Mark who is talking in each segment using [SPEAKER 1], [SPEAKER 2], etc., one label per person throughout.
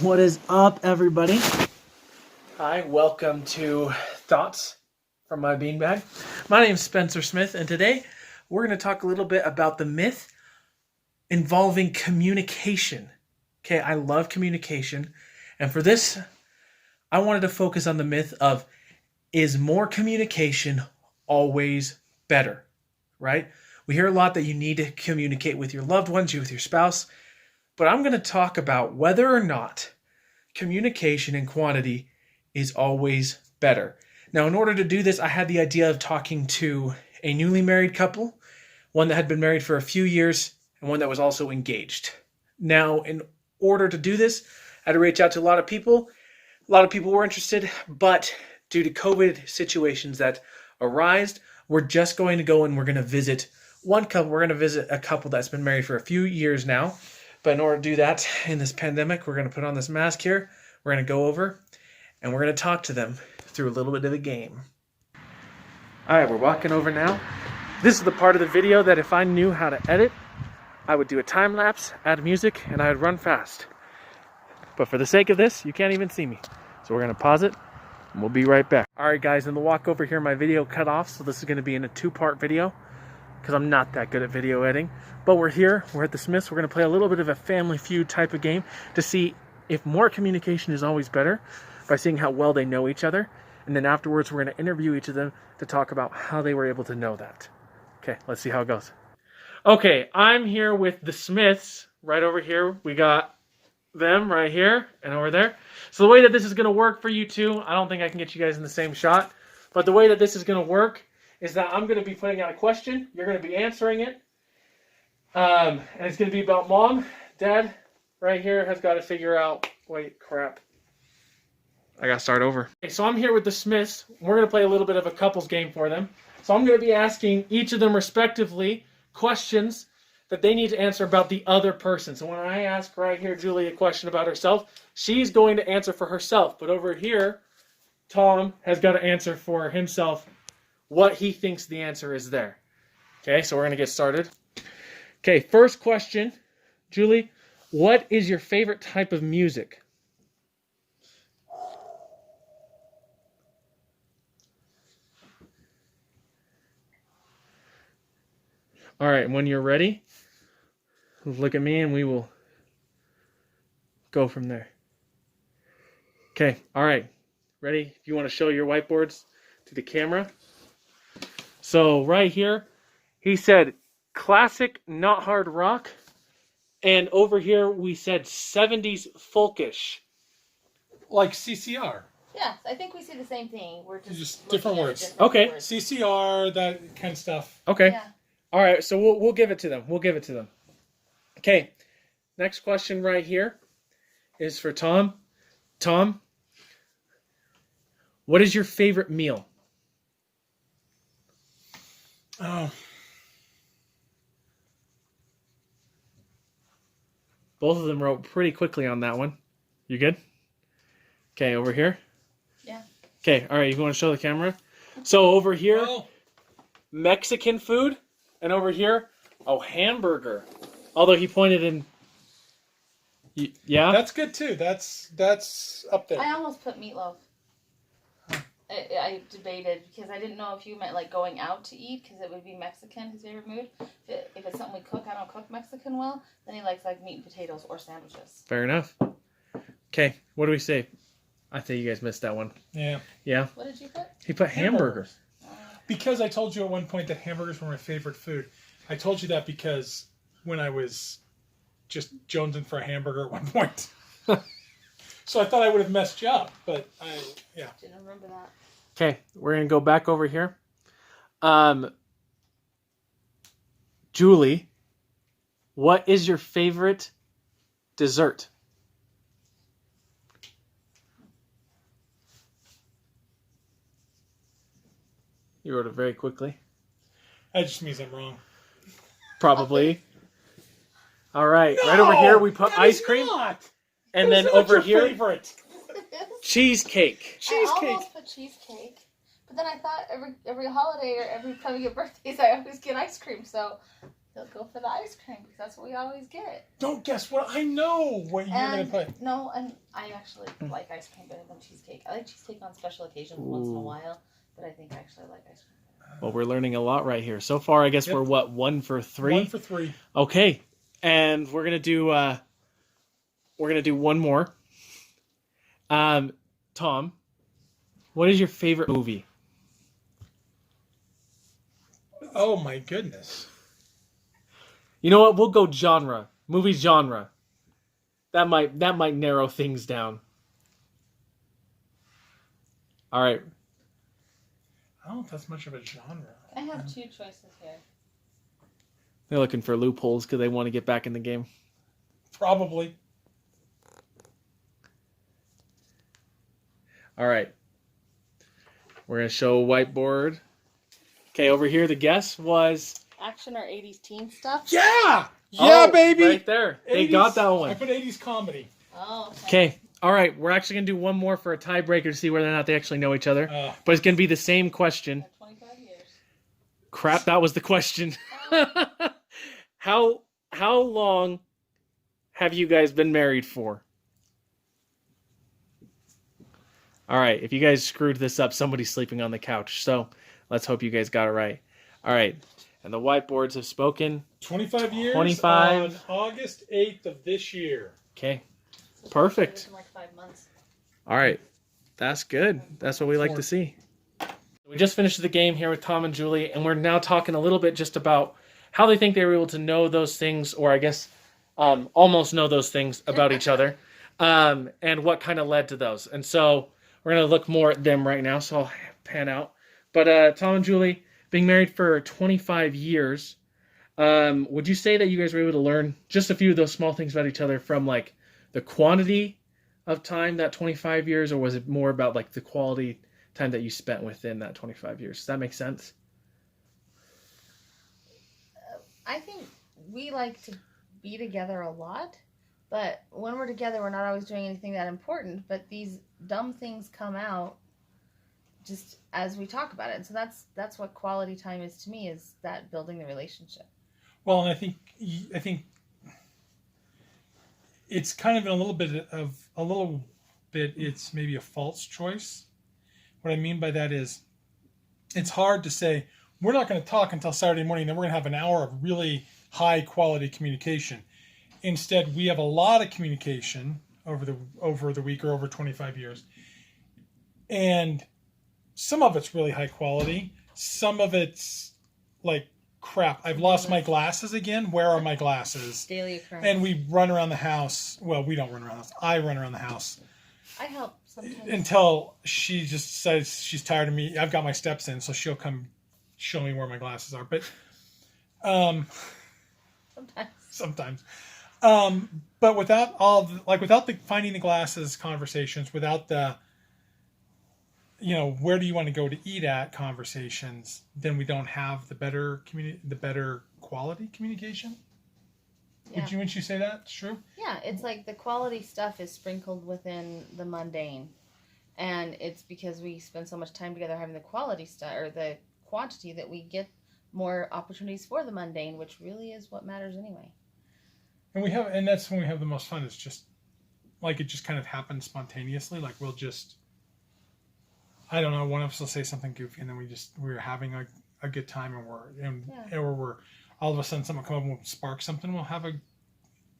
[SPEAKER 1] What is up, everybody? Hi, welcome to Thoughts from My Beanbag. My name is Spencer Smith, and today we're going to talk a little bit about the myth involving communication. Okay, I love communication, and for this, I wanted to focus on the myth of, is more communication always better? Right? We hear a lot that you need to communicate with your loved ones, you with your spouse, but I'm going to talk about whether or not communication and quantity is always better. Now, in order to do this, I had the idea of talking to a newly married couple, one that had been married for a few years, and one that was also engaged. Now, in order to do this, I had to reach out to a lot of people. A lot of people were interested, but due to COVID situations that arised, we're just going to go and we're going to visit one couple. We're going to visit a couple that's been married for a few years now. But in order to do that in this pandemic, we're going to put on this mask here. We're going to go over and we're going to talk to them through a little bit of a game. All right, we're walking over now. This is the part of the video that if I knew how to edit, I would do a time lapse, add music, and I would run fast. But for the sake of this, you can't even see me. So we're going to pause it and we'll be right back. All right, guys, in the walk over here, my video cut off. So this is going to be in a two-part video, because I'm not that good at video editing. But we're here, we're at the Smiths, we're going to play a little bit of a Family Feud type of game to see if more communication is always better by seeing how well they know each other. And then afterwards, we're going to interview each of them to talk about how they were able to know that. Okay, let's see how it goes. Okay, I'm here with the Smiths right over here. We got them right here and over there. So the way that this is going to work for you two, I don't think I can get you guys in the same shot, but the way that this is going to work is that I'm going to be putting out a question. You're going to be answering it. And it's going to be about mom. Dad, right here, has got to figure out... Wait, crap. I got to start over. Okay, so I'm here with the Smiths. We're going to play a little bit of a couples game for them. So I'm going to be asking each of them respectively questions that they need to answer about the other person. So when I ask right here, Julie, a question about herself, she's going to answer for herself. But over here, Tom has got to answer for himself what he thinks the answer is there. Okay, so we're going to get started. Okay, first question. Julie, what is your favorite type of music? All right, when you're ready, look at me and we will go from there. Okay, all right. Ready? If you want to show your whiteboards to the camera. So right here, he said classic, not hard rock. And over here, we said 70s folkish.
[SPEAKER 2] Like CCR.
[SPEAKER 3] Yeah, I think we see the same thing. We're just
[SPEAKER 2] different words.
[SPEAKER 3] Different
[SPEAKER 1] Okay.
[SPEAKER 3] words.
[SPEAKER 2] CCR, that kind of stuff.
[SPEAKER 1] Okay.
[SPEAKER 3] Yeah.
[SPEAKER 1] All right, so we'll give it to them. We'll give it to them. Okay. Next question right here is for Tom. Tom, what is your favorite meal?
[SPEAKER 2] Oh,
[SPEAKER 1] Both of them wrote pretty quickly on that one. You good? Okay, over here.
[SPEAKER 3] Yeah.
[SPEAKER 1] Okay, all right, you want to show the camera? So over here,
[SPEAKER 2] well,
[SPEAKER 1] Mexican food, and over here, hamburger. Although he pointed in... Yeah?
[SPEAKER 2] that's good too. That's up there.
[SPEAKER 3] I almost put meatloaf. I debated because I didn't know if you meant like going out to eat because it would be Mexican, his favorite mood. If it's something we cook, I don't cook Mexican well. Then he likes like meat and potatoes or sandwiches.
[SPEAKER 1] Fair enough. Okay, what do we say? I think you guys missed that one.
[SPEAKER 2] Yeah.
[SPEAKER 1] Yeah?
[SPEAKER 3] What did you put?
[SPEAKER 1] He put hamburger.
[SPEAKER 2] Because I told you at one point that hamburgers were my favorite food. I told you that because when I was just jonesing for a hamburger at one point. So I thought I would have messed you up, but
[SPEAKER 3] Didn't remember that.
[SPEAKER 1] Okay, we're going to go back over here. Julie, what is your favorite dessert? You wrote it very quickly.
[SPEAKER 2] that just means I'm wrong.
[SPEAKER 1] Probably. All right, right over here we put
[SPEAKER 2] that
[SPEAKER 1] ice
[SPEAKER 2] is
[SPEAKER 1] cream.
[SPEAKER 2] not.
[SPEAKER 1] And
[SPEAKER 2] That
[SPEAKER 1] then
[SPEAKER 2] is not
[SPEAKER 1] over
[SPEAKER 2] your
[SPEAKER 1] here,
[SPEAKER 2] favorite.
[SPEAKER 1] cheesecake.
[SPEAKER 3] I
[SPEAKER 2] Cheesecake.
[SPEAKER 3] almost put cheesecake, but then I thought every holiday or every time we get birthdays, I always get ice cream. So He'll go for the ice cream because that's what we always get.
[SPEAKER 2] Don't guess what I know what you're gonna put.
[SPEAKER 3] No, and I actually like ice cream better than cheesecake. I like cheesecake on special occasions once in a while, but I think I actually like ice cream.
[SPEAKER 1] Well, we're learning a lot right here. So far, I guess we're what, 1 for 3?
[SPEAKER 2] 1 for 3.
[SPEAKER 1] Okay, and we're gonna do one more. Tom, what is your favorite movie?
[SPEAKER 2] Oh my goodness.
[SPEAKER 1] You know what? We'll go genre. Movie genre. That might narrow things down. All right.
[SPEAKER 2] I don't know if that's much of a genre.
[SPEAKER 3] I have 2 choices here.
[SPEAKER 1] They're looking for loopholes because they want to get back in the game.
[SPEAKER 2] Probably.
[SPEAKER 1] All right. We're going to show a whiteboard. Okay, over here, the guess was...
[SPEAKER 3] Action or 80s teen stuff?
[SPEAKER 2] Yeah! Yeah,
[SPEAKER 1] Oh,
[SPEAKER 2] baby!
[SPEAKER 1] Right there. They
[SPEAKER 2] 80s,
[SPEAKER 1] got that
[SPEAKER 2] I
[SPEAKER 1] one.
[SPEAKER 2] put 80s comedy.
[SPEAKER 3] Oh, okay.
[SPEAKER 1] Okay. All right. We're actually going to do one more for a tiebreaker to see whether or not they actually know each other. But it's going to be the same question.
[SPEAKER 3] 25 years.
[SPEAKER 1] Crap, that was the question. How long have you guys been married for? All right. If you guys screwed this up, somebody's sleeping on the couch. So let's hope you guys got it right. All right. And the whiteboards have spoken.
[SPEAKER 2] 25 years
[SPEAKER 1] 25.
[SPEAKER 2] on August 8th of this year.
[SPEAKER 1] Okay. Perfect.
[SPEAKER 3] In like 5 months.
[SPEAKER 1] All right. That's good. That's what we like to see. We just finished the game here with Tom and Julie, and we're now talking a little bit just about how they think they were able to know those things, or I guess almost know those things about each other, and what kind of led to those. And so we're going to look more at them right now, so I'll pan out. But Tom and Julie, being married for 25 years, would you say that you guys were able to learn just a few of those small things about each other from, like, the quantity of time, that 25 years, or was it more about, like, the quality time that you spent within that 25 years? Does that make sense?
[SPEAKER 4] I think we like to be together a lot, but when we're together, we're not always doing anything that important, but these dumb things come out just as we talk about it. And so that's what quality time is to me, is that building the relationship.
[SPEAKER 2] Well, and I think it's kind of a little bit it's maybe a false choice. What I mean by that is it's hard to say we're not going to talk until Saturday morning, then we're going to have an hour of really high quality communication. Instead, we have a lot of communication over the week or over 25 years. And some of it's really high quality. Some of it's like, crap, I've lost my glasses again. Where are my glasses?
[SPEAKER 4] Daily occurrence.
[SPEAKER 2] And we run around the house. Well, we don't run around the house. I run around the house.
[SPEAKER 4] I help sometimes.
[SPEAKER 2] Until she just says she's tired of me. I've got my steps in, so she'll come show me where my glasses are. But sometimes. But without without the finding the glasses conversations, without the, where do you want to go to eat at conversations, then we don't have the better quality communication.
[SPEAKER 4] Yeah.
[SPEAKER 2] Wouldn't you say that's true?
[SPEAKER 4] Yeah, it's like the quality stuff is sprinkled within the mundane. And it's because we spend so much time together having the quality stuff, or the quantity, that we get more opportunities for the mundane, which really is what matters anyway.
[SPEAKER 2] And that's when we have the most fun. It's just like it just kind of happens spontaneously. Like we'll just, I don't know, one of us will say something goofy, and then we're having a good time, or we're all of a sudden someone come up and we'll spark something. We'll have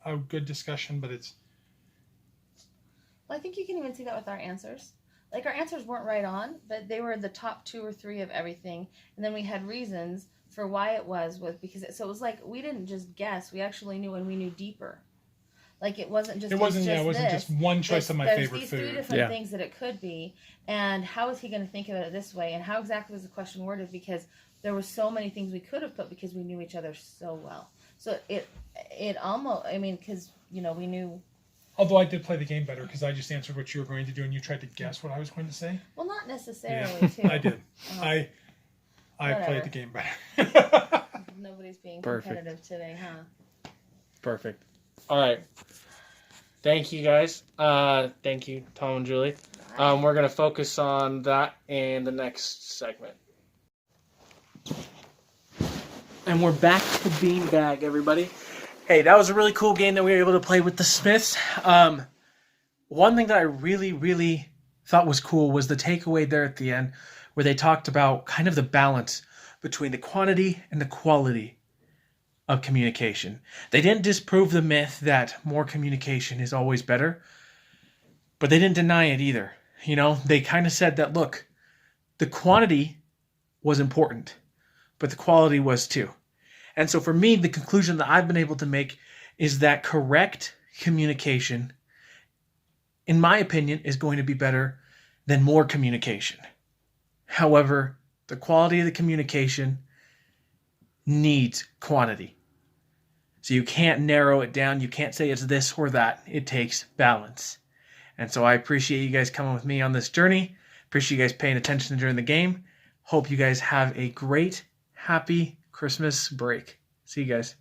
[SPEAKER 2] a good discussion, but it's.
[SPEAKER 4] Well, I think you can even see that with our answers. Like, our answers weren't right on, but they were the top 2 or 3 of everything, and then we had reasons for why it was so it was like we didn't just guess, we actually knew, and we knew deeper. Like, it wasn't just
[SPEAKER 2] just one choice of my favorite food.
[SPEAKER 4] There's these 3 different things that it could be, and how is he going to think about it this way, and how exactly was the question worded, because there were so many things we could have put because we knew each other so well. So it almost, because we knew.
[SPEAKER 2] Although I did play the game better because I just answered what you were going to do and you tried to guess what I was going to say.
[SPEAKER 4] Well, not necessarily, too.
[SPEAKER 2] I did. I played the game better.
[SPEAKER 4] Nobody's being
[SPEAKER 1] Perfect.
[SPEAKER 4] competitive today, huh?
[SPEAKER 1] Perfect. All right. Thank you, guys. Thank you, Tom and Julie. We're going to focus on that in the next segment. And we're back to Beanbag, everybody. Hey, that was a really cool game that we were able to play with the Smiths. One thing that I really, really thought was cool was the takeaway there at the end, where they talked about kind of the balance between the quantity and the quality of communication. They didn't disprove the myth that more communication is always better, but they didn't deny it either. You know, they kind of said that, look, the quantity was important, but the quality was too. And so for me, the conclusion that I've been able to make is that correct communication, in my opinion, is going to be better than more communication. However, the quality of the communication needs quantity. So you can't narrow it down. You can't say it's this or that. It takes balance. And so I appreciate you guys coming with me on this journey. Appreciate you guys paying attention during the game. Hope you guys have a great, happy Christmas break. See you guys.